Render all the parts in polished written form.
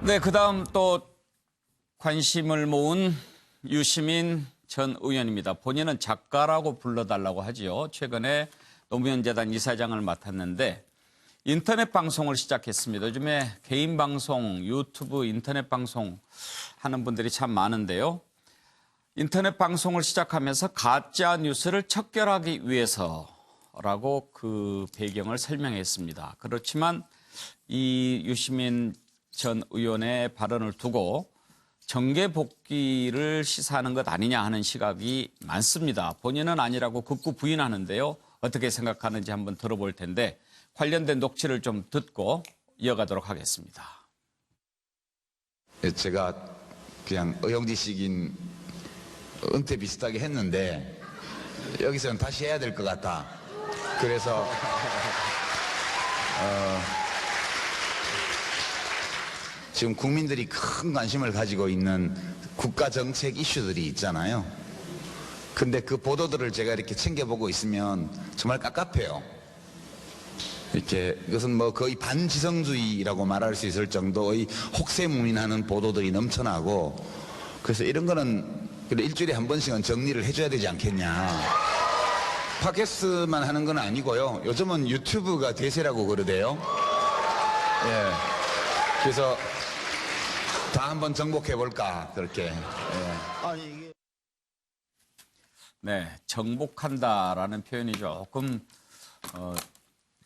네, 그다음 또 관심을 모은 유시민 전 의원입니다. 본인은 작가라고 불러달라고 하지요. 최근에 노무현재단 이사장을 맡았는데 인터넷 방송을 시작했습니다. 요즘에 개인 방송, 유튜브, 인터넷 방송 하는 분들이 참 많은데요. 인터넷 방송을 시작하면서 가짜 뉴스를 척결하기 위해서라고 그 배경을 설명했습니다. 그렇지만 이 유시민 전 의원의 발언을 두고 정계 복귀를 시사하는 것 아니냐 하는 시각이 많습니다. 본인은 아니라고 극구 부인하는데요. 어떻게 생각하는지 한번 들어볼 텐데 관련된 녹취를 좀 듣고 이어가도록 하겠습니다. 제가 그냥 의용지식인 은퇴 비슷하게 했는데 여기서는 다시 해야 될 것 같다. 그래서 지금 국민들이 큰 관심을 가지고 있는 국가 정책 이슈들이 있잖아요. 근데 그 보도들을 제가 이렇게 챙겨보고 있으면 정말 깝깝해요. 이렇게 이것은 뭐 거의 반지성주의라고 말할 수 있을 정도의 혹세무민하는 보도들이 넘쳐나고, 그래서 이런 거는 일주일에 한 번씩은 정리를 해줘야 되지 않겠냐. 팟캐스트만 하는 건 아니고요. 요즘은 유튜브가 대세라고 그러대요. 예. 그래서 다 한번 정복해볼까 그렇게. 예. 아니 이게. 네, 정복한다라는 표현이 조금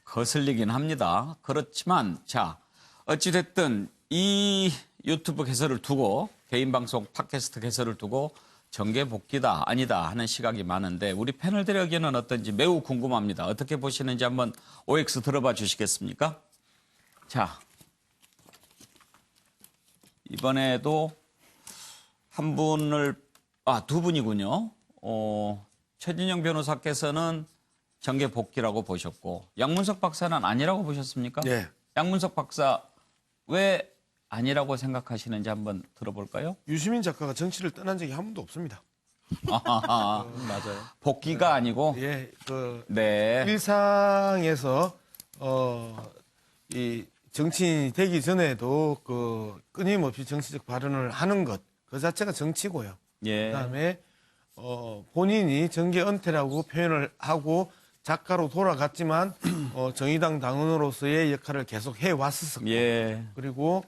거슬리긴 합니다. 그렇지만 자, 어찌됐든 이 유튜브 개설을 두고 개인 방송 팟캐스트 개설을 두고 정계 복귀다 아니다 하는 시각이 많은데 우리 패널들의 의견은 어떤지 매우 궁금합니다. 어떻게 보시는지 한번 OX 들어봐 주시겠습니까? 자, 이번에도 한 분을 두 분이군요. 최진영 변호사께서는 정계 복귀라고 보셨고 양문석 박사는 아니라고 보셨습니까? 네. 양문석 박사 왜 아니라고 생각하시는지 한번 들어볼까요? 유시민 작가가 정치를 떠난 적이 한 번도 없습니다. 맞아요. 복귀가 아니고 예, 네. 일상에서 이 정치인이 되기 전에도 끊임없이 정치적 발언을 하는 것, 그 자체가 정치고요. 예. 그다음에 본인이 정계 은퇴라고 표현을 하고 작가로 돌아갔지만 정의당 당원으로서의 역할을 계속 해왔었고, 예. 그리고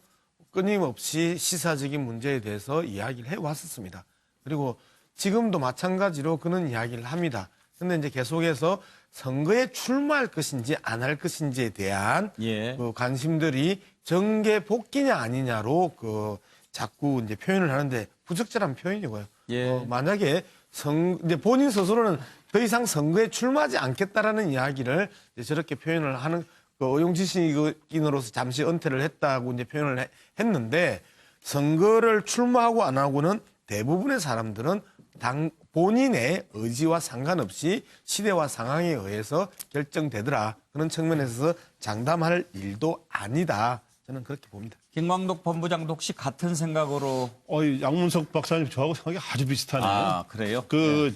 끊임없이 시사적인 문제에 대해서 이야기를 해왔었습니다. 그리고 지금도 마찬가지로 그런 이야기를 합니다. 근데 이제 계속해서 선거에 출마할 것인지 안 할 것인지에 대한 예. 그 관심들이 정계 복귀냐 아니냐로 자꾸 이제 표현을 하는데 부적절한 표현이고요. 예. 만약에 이제 본인 스스로는 더 이상 선거에 출마하지 않겠다라는 이야기를 이제 저렇게 표현을 하는 의용지식인으로서 잠시 은퇴를 했다고 이제 표현을 했는데, 선거를 출마하고 안 하고는 대부분의 사람들은 본인의 의지와 상관없이 시대와 상황에 의해서 결정되더라. 그런 측면에서 장담할 일도 아니다. 저는 그렇게 봅니다. 김광덕 본부장도 혹시 같은 생각으로? 양문석 박사님 저하고 생각이 아주 비슷하네요. 그래요?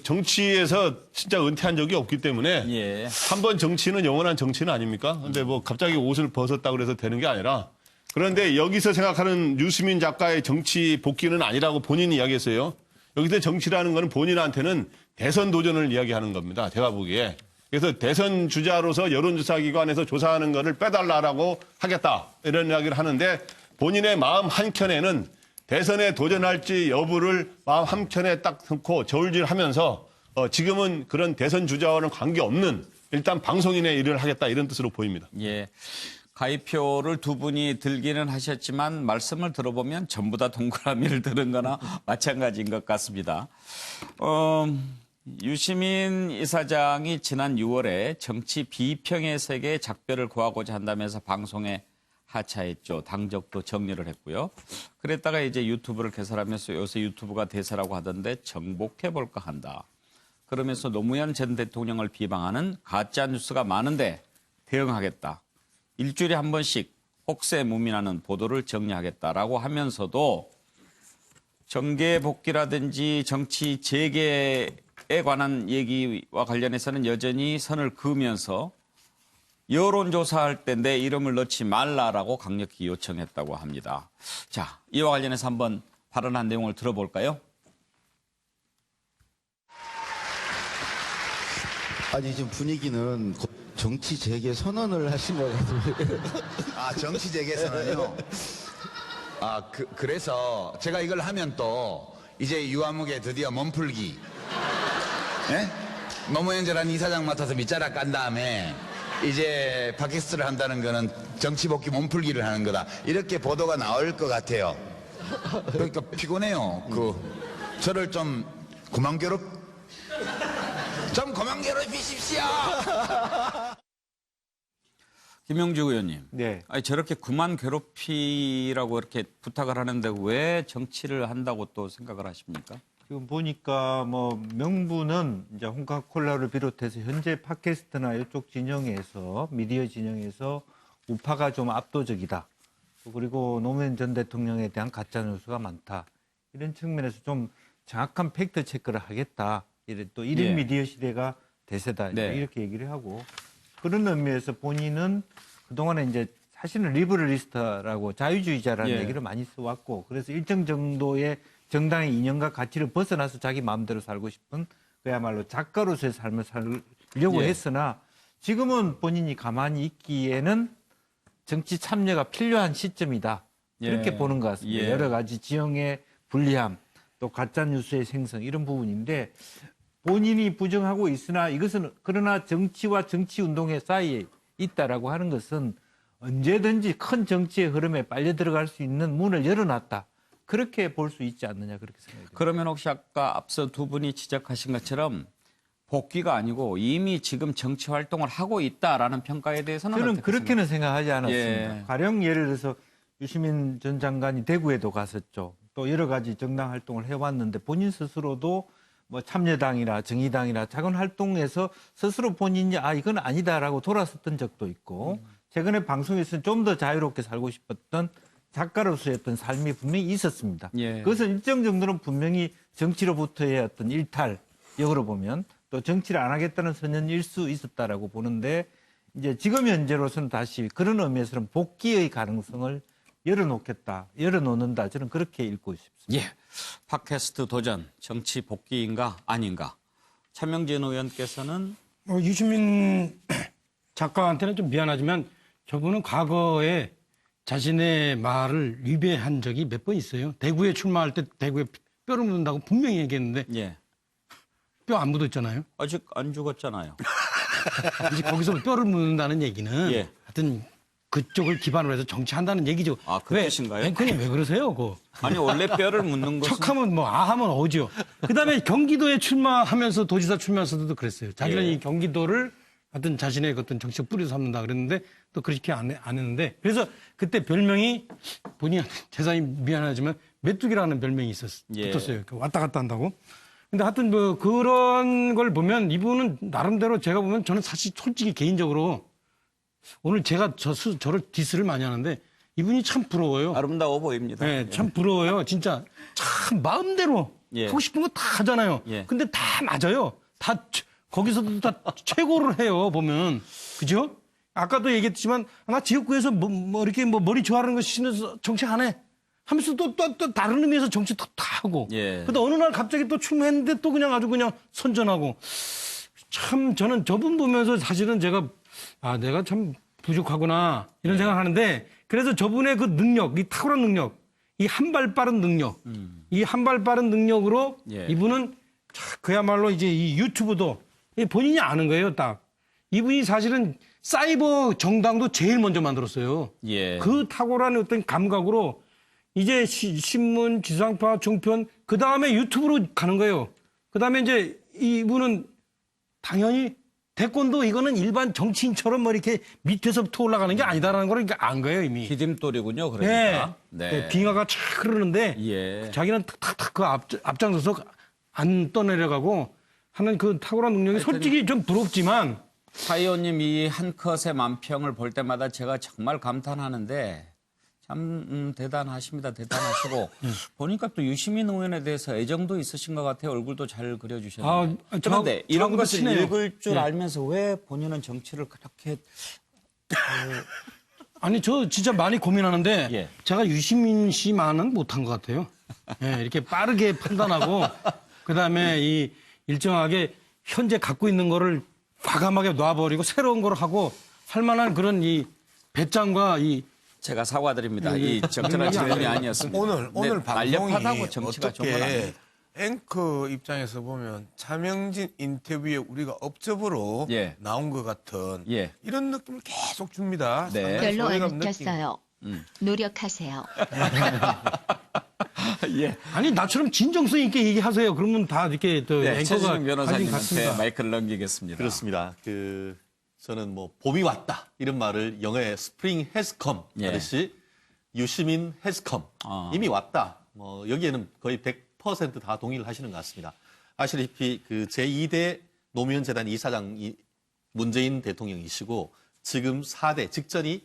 정치에서 진짜 은퇴한 적이 없기 때문에 예. 한번 정치는 영원한 정치는 아닙니까? 근데 뭐 갑자기 옷을 벗었다고 해서 되는 게 아니라, 그런데 여기서 생각하는 유시민 작가의 정치 복귀는 아니라고 본인이 이야기했어요. 여기서 정치라는 거는 본인한테는 대선 도전을 이야기하는 겁니다. 제가 보기에. 그래서 대선 주자로서 여론조사기관에서 조사하는 거를 빼달라고 하겠다, 이런 이야기를 하는데, 본인의 마음 한켠에는 대선에 도전할지 여부를 마음 한켠에 딱 놓고 저울질하면서 지금은 그런 대선 주자와는 관계없는 일단 방송인의 일을 하겠다, 이런 뜻으로 보입니다. 예. 가입표를 두 분이 들기는 하셨지만 말씀을 들어보면 전부 다 동그라미를 들은 거나 마찬가지인 것 같습니다. 유시민 이사장이 지난 6월에 정치 비평의 세계에 작별을 구하고자 한다면서 방송에 하차했죠. 당적도 정리를 했고요. 그랬다가 이제 유튜브를 개설하면서 요새 유튜브가 대세라고 하던데 정복해볼까 한다. 그러면서 노무현 전 대통령을 비방하는 가짜 뉴스가 많은데 대응하겠다. 일주일에 한 번씩 혹세무민하는 보도를 정리하겠다라고 하면서도 정계 복귀라든지 정치 재개에 관한 얘기와 관련해서는 여전히 선을 그으면서 여론조사할 때 내 이름을 넣지 말라라고 강력히 요청했다고 합니다. 자, 이와 관련해서 한번 발언한 내용을 들어볼까요? 아니 지금 분위기는 정치 재개 선언을 하신 것 같은데. 아, 정치 재개선은요. 그래서 제가 이걸 하면 또 이제 유아무개 드디어 몸풀기. 예? 노무현재란 이사장 맡아서 밑자락 깐 다음에 이제 팟캐스트를 한다는 거는 정치 복귀 몸풀기를 하는 거다. 이렇게 보도가 나올 것 같아요. 그러니까 피곤해요. 저를 좀 그만 괴롭히십시오. 김영주 의원님. 네. 아니, 저렇게 그만 괴롭히라고 이렇게 부탁을 하는데 왜 정치를 한다고 또 생각을 하십니까? 지금 보니까 뭐 명분은 이제 홍카콜라를 비롯해서 현재 팟캐스트나 이쪽 진영에서 미디어 진영에서 우파가 좀 압도적이다. 그리고 노무현 전 대통령에 대한 가짜 뉴스가 많다. 이런 측면에서 좀 정확한 팩트 체크를 하겠다. 또 1인 예. 미디어 시대가 대세다. 네. 이렇게 얘기를 하고 그런 의미에서 본인은 그동안에 이제 사실은 리버럴리스트라고 자유주의자라는 예. 얘기를 많이 써왔고 그래서 일정 정도의 정당의 이념과 가치를 벗어나서 자기 마음대로 살고 싶은 그야말로 작가로서의 삶을 살려고 예. 했으나 지금은 본인이 가만히 있기에는 정치 참여가 필요한 시점이다. 이렇게 예. 보는 것 같습니다. 예. 여러 가지 지형의 불리함, 또 가짜뉴스의 생성 이런 부분인데 본인이 부정하고 있으나 이것은 그러나 정치와 정치운동의 사이에 있다라고 하는 것은 언제든지 큰 정치의 흐름에 빨려 들어갈 수 있는 문을 열어놨다. 그렇게 볼 수 있지 않느냐 그렇게 생각합니다. 그러면 혹시 아까 앞서 두 분이 지적하신 것처럼 복귀가 아니고 이미 지금 정치 활동을 하고 있다라는 평가에 대해서는 저는 어떻게 그렇게는 생각하지 않았습니다. 예. 가령 예를 들어서 유시민 전 장관이 대구에도 갔었죠. 또 여러 가지 정당 활동을 해왔는데 본인 스스로도 뭐 참여당이나 정의당이나 작은 활동에서 스스로 본인이 이건 아니다라고 돌아섰던 적도 있고 최근에 방송에서는 좀 더 자유롭게 살고 싶었던 작가로서의 어떤 삶이 분명히 있었습니다. 예. 그것은 일정 정도는 분명히 정치로부터의 어떤 일탈, 역으로 보면 또 정치를 안 하겠다는 선언일 수 있었다라고 보는데 이제 지금 현재로서는 다시 그런 의미에서는 복귀의 가능성을 열어놓는다. 저는 그렇게 읽고 싶습니다. 예. 팟캐스트 도전, 정치 복귀인가 아닌가. 차명진 의원께서는 유시민 작가한테는 좀 미안하지만 저분은 과거에 자신의 말을 위배한 적이 몇 번 있어요. 대구에 출마할 때 대구에 뼈를 묻는다고 분명히 얘기했는데 예. 뼈 안 묻었잖아요. 아직 안 죽었잖아요. 이제 거기서 뼈를 묻는다는 얘기는 예. 하여튼 그쪽을 기반으로 해서 정치한다는 얘기죠. 아, 그 뜻인가요? 그냥 왜 그러세요? 그거. 아니 원래 뼈를 묻는 것은 척하면 뭐 하면 어지요. 그다음에 경기도에 출마하면서 도지사 출마하면서도 그랬어요. 자기는 예. 이 경기도를 어떤 자신의 어떤 정치적 뿌리로 삼는다 그랬는데 또 그렇게 안 했는데 그래서 그때 별명이 본인 재산이 미안하지만 메뚜기라는 별명이 예. 붙었어요. 왔다 갔다 한다고. 근데 하여튼 뭐 그런 걸 보면 이분은 나름대로 제가 보면 저는 사실 솔직히 개인적으로 오늘 제가 저를 디스를 많이 하는데 이분이 참 부러워요. 아름다워 보입니다. 네, 참 부러워요. 진짜 참 마음대로 예. 하고 싶은 거 다 하잖아요. 예. 근데 다 맞아요. 다 거기서도 다 최고를 해요. 보면 그죠? 아까도 얘기했지만 나 지역구에서 뭐 이렇게 뭐 머리 좋아하는 거 신어서 정치 안 해. 하면서 또 다른 의미에서 정치 다 하고. 예. 근데 어느 날 갑자기 또 출마했는데 또 그냥 아주 그냥 선전하고. 참 저는 저분 보면서 사실은 제가 내가 참 부족하구나 이런 생각하는데 그래서 저분의 그 능력, 이 탁월한 능력, 이 한 발 빠른 능력, 이 한 발 빠른 능력으로 예. 이분은 그야말로 이제 이 유튜브도 본인이 아는 거예요, 딱. 이분이 사실은 사이버 정당도 제일 먼저 만들었어요. 예. 그 탁월한 어떤 감각으로 이제 신문, 지상파, 종편, 그 다음에 유튜브로 가는 거예요. 그 다음에 이제 이분은 당연히 태권도 이거는 일반 정치인처럼 뭐 이렇게 밑에서부터 올라가는 게 아니다라는 걸 안 거예요, 이미. 디딤돌이군요. 그러니까. 네. 빙하가 촥 흐르는데 예. 자기는 탁탁탁 그 앞장서서 안 떠내려가고 하는 그 탁월한 능력이 솔직히 좀 부럽지만 차 의원님 이 한 컷의 만평을 볼 때마다 제가 정말 감탄하는데 참 대단하십니다. 대단하시고 보니까 또 유시민 의원에 대해서 애정도 있으신 것 같아요. 얼굴도 잘 그려주셨는데. 그런데 이런 저하고도 것을 친해요. 읽을 줄 예. 알면서 왜 본인은 정치를 그렇게 아니 저 진짜 많이 고민하는데 예. 제가 유시민 씨만은 못한 것 같아요. 예, 이렇게 빠르게 판단하고 그다음에 이 일정하게 현재 갖고 있는 거를 과감하게 놔버리고 새로운 걸 하고 할 만한 그런 이 배짱과 이 제가 사과드립니다. 이 적절한 질문이 아니었습니다. 오늘 방송이 날렵하다고 정치가 좋은 건 아닙니다. 어떻게 앵커 입장에서 보면 차명진 인터뷰에 우리가 업적으로 예. 나온 것 같은 예. 이런 느낌을 계속 줍니다. 네. 상당히 별로 안 소외감 느끼고. 웃겼어요. 노력하세요. 예. 아니 나처럼 진정성 있게 얘기하세요. 그러면 다 이렇게 또 네, 앵커가 최진영 관심 변호사님한테 갖습니다. 마이크를 넘기겠습니다. 그렇습니다. 저는 뭐 봄이 왔다 이런 말을 영어의 Spring has come 예. 하듯이 유시민 has come 이미 왔다. 뭐 여기에는 거의 100% 다 동의를 하시는 것 같습니다. 아시다시피 그 제2대 노무현 재단 이사장이 문재인 대통령이시고 지금 4대 직전이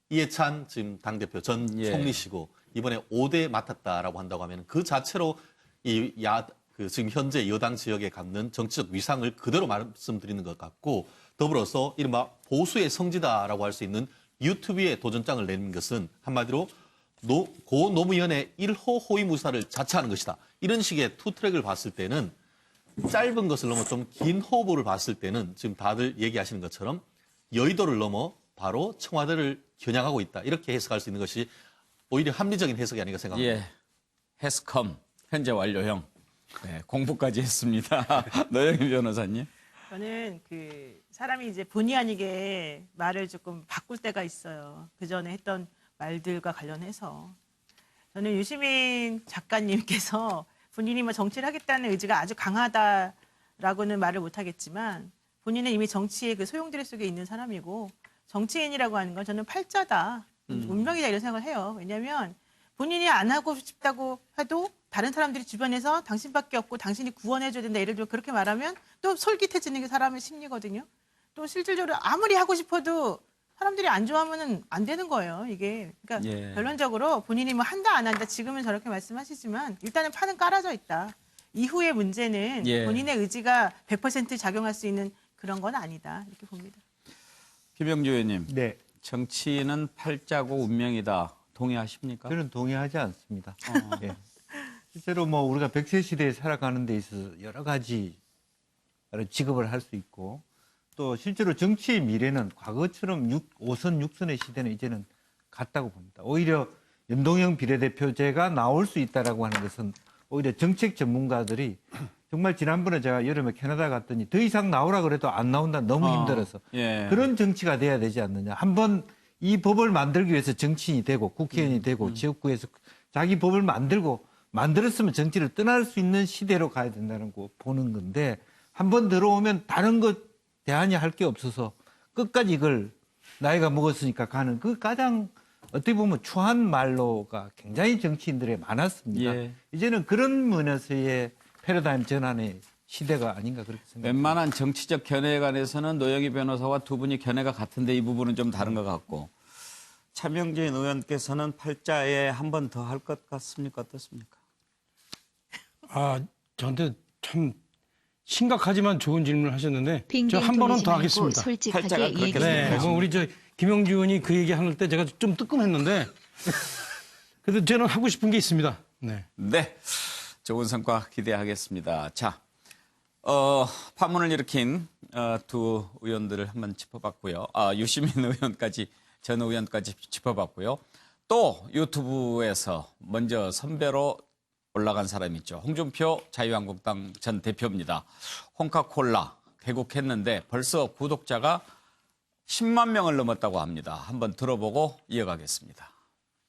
이해찬 지금 당대표 전 예. 총리시고 이번에 5대 맡았다라고 한다고 하면 그 자체로 지금 현재 여당 지역에 갖는 정치적 위상을 그대로 말씀드리는 것 같고 더불어서 이른바 보수의 성지다라고 할 수 있는 유튜브에 도전장을 내는 것은 한마디로 고 노무현의 1호 호위무사를 자처하는 것이다. 이런 식의 투트랙을 봤을 때는 짧은 것을 넘어 좀 긴 호흡을 봤을 때는 지금 다들 얘기하시는 것처럼 여의도를 넘어 바로 청와대를 겨냥하고 있다. 이렇게 해석할 수 있는 것이 오히려 합리적인 해석이 아닌가 생각합니다. 예. 해스컴 현재 완료형. 네, 공부까지 했습니다. 노영희 변호사님. 저는 사람이 이제 본의 아니게 말을 조금 바꿀 때가 있어요. 그 전에 했던 말들과 관련해서. 저는 유시민 작가님께서 본인이 뭐 정치를 하겠다는 의지가 아주 강하다라고는 말을 못하겠지만 본인은 이미 정치의 그 소용돌이 속에 있는 사람이고 정치인이라고 하는 건 저는 팔자다, 운명이다 이런 생각을 해요. 왜냐하면 본인이 안 하고 싶다고 해도 다른 사람들이 주변에서 당신밖에 없고 당신이 구원해줘야 된다. 예를 들어 그렇게 말하면 또 솔깃해지는 게 사람의 심리거든요. 또 실질적으로 아무리 하고 싶어도 사람들이 안 좋아하면 안 되는 거예요. 이게 그러니까 예. 결론적으로 본인이 뭐 한다 안 한다 지금은 저렇게 말씀하시지만 일단은 판은 깔아져 있다. 이후의 문제는 예. 본인의 의지가 100% 작용할 수 있는 그런 건 아니다. 이렇게 봅니다. 김영주 의원님. 네, 정치는 팔자고 운명이다. 동의하십니까? 저는 동의하지 않습니다. 예. 실제로 뭐 우리가 100세 시대에 살아가는 데 있어서 여러 가지 직업을 할 수 있고 또 실제로 정치의 미래는 과거처럼 5선, 6선의 시대는 이제는 갔다고 봅니다. 오히려 연동형 비례대표제가 나올 수 있다라고 하는 것은 오히려 정책 전문가들이 정말 지난번에 제가 여름에 캐나다 갔더니 더 이상 나오라 그래도 안 나온다 너무 힘들어서 예. 그런 정치가 돼야 되지 않느냐. 한번 이 법을 만들기 위해서 정치인이 되고 국회의원이 되고 지역구에서 자기 법을 만들었으면 정치를 떠날 수 있는 시대로 가야 된다는 거 보는 건데 한번 들어오면 다른 것 대안이 할 게 없어서 끝까지 이걸 나이가 먹었으니까 가는 그 가장 어떻게 보면 추한 말로가 굉장히 정치인들에 많았습니다. 예. 이제는 그런 면에서의 패러다임 전환의 시대가 아닌가 그렇게 생각합니다. 웬만한 정치적 견해에 관해서는 노영희 변호사와 두 분이 견해가 같은데 이 부분은 좀 다른 것 같고 차명진 의원께서는 팔자에 한 번 더 할 것 같습니까? 어떻습니까? 아 저한테 참 심각하지만 좋은 질문을 하셨는데 저 한 빙빙 번은 돌리지 더 말고 하겠습니다. 솔직하게 팔자가 그렇게 얘기해요. 네, 뭐 우리 저 김영주 의원이 그 얘기 할 때 제가 좀 뜨끔했는데 그래도 저는 하고 싶은 게 있습니다. 네. 네. 좋은 성과 기대하겠습니다. 자, 파문을 일으킨 두 의원들을 한번 짚어봤고요. 유시민 의원까지, 전 의원까지 짚어봤고요. 또 유튜브에서 먼저 선배로 올라간 사람이 있죠. 홍준표 자유한국당 전 대표입니다. 홍카콜라 개국했는데 벌써 구독자가 10만 명을 넘었다고 합니다. 한번 들어보고 이어가겠습니다.